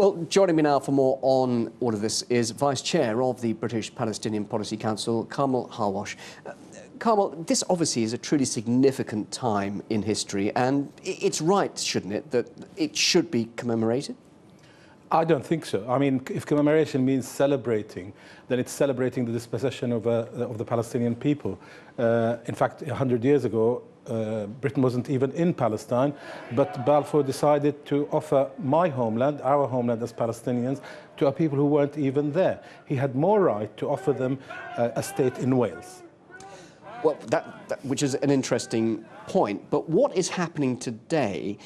Well, joining me now for more on all of this is Vice Chair of the British Palestinian Policy Council, Kamel Hawwash. Kamel, this obviously is a truly significant time in history, and it's right, shouldn't it, that it should be commemorated? I don't think so. I mean, if commemoration means celebrating, then it's celebrating the dispossession of the Palestinian people. In fact, 100 years ago, Britain wasn't even in Palestine, but Balfour decided to offer my homeland, our homeland as Palestinians, to a people who weren't even there. He had more right to offer them a state in Wales. Well, which is an interesting point, but what is happening today?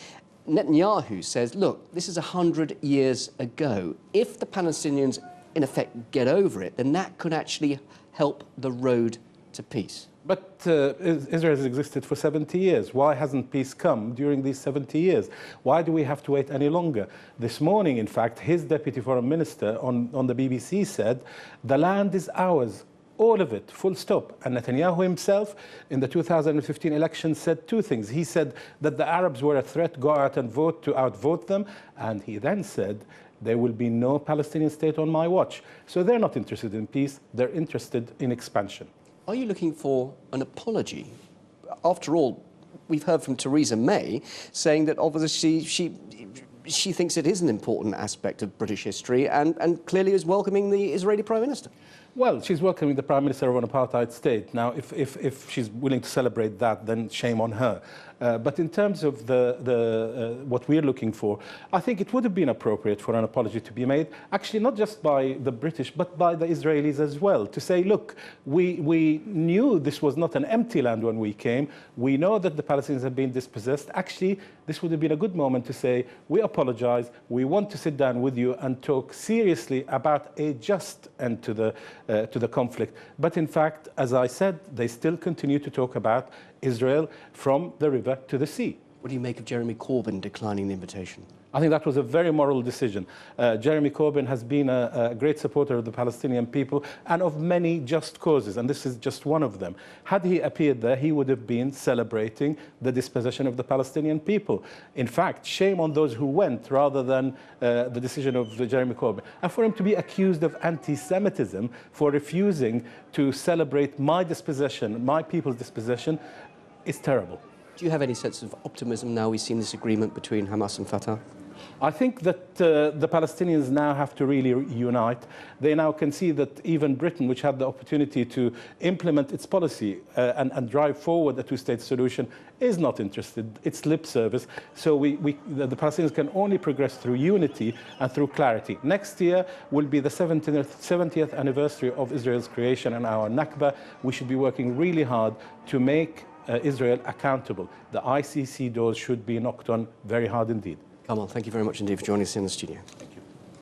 Netanyahu says, look, this is 100 years ago. If the Palestinians, in effect, get over it, then that could actually help the road to peace. But Israel has existed for 70 years. Why hasn't peace come during these 70 years? Why do we have to wait any longer? This morning, in fact, his deputy foreign minister on the BBC said, the land is ours. All of it, full stop. And Netanyahu himself, in the 2015 election, said two things. He said that the Arabs were a threat, go out and vote to outvote them. And he then said, there will be no Palestinian state on my watch. So they're not interested in peace, they're interested in expansion. Are you looking for an apology? After all, we've heard from Theresa May saying that obviously she thinks it is an important aspect of British history and clearly is welcoming the Israeli Prime Minister. Well, she's welcoming the Prime Minister of an apartheid state. Now, if she's willing to celebrate that, then shame on her. But in terms of what we're looking for, I think it would have been appropriate for an apology to be made, actually not just by the British, but by the Israelis as well, to say, look, we knew this was not an empty land when we came. We know that the Palestinians have been dispossessed. Actually, this would have been a good moment to say, we apologize, we want to sit down with you and talk seriously about a just end to the conflict. But in fact, as I said, they still continue to talk about Israel from the river to the sea. What do you make of Jeremy Corbyn declining the invitation? I think that was a very moral decision. Jeremy Corbyn has been a great supporter of the Palestinian people and of many just causes, and this is just one of them. Had he appeared there, he would have been celebrating the dispossession of the Palestinian people. In fact, shame on those who went rather than the decision of Jeremy Corbyn. And for him to be accused of anti-Semitism for refusing to celebrate my dispossession, my people's dispossession, is terrible. Do you have any sense of optimism now we've seen this agreement between Hamas and Fatah? I think that the Palestinians now have to really unite. They now can see that even Britain, which had the opportunity to implement its policy and drive forward a two-state solution, is not interested. It's lip service. So the Palestinians can only progress through unity and through clarity. Next year will be the 70th anniversary of Israel's creation and our Nakba. We should be working really hard to make Israel accountable. The ICC doors should be knocked on very hard indeed. Kamel, thank you very much indeed for joining us in the studio.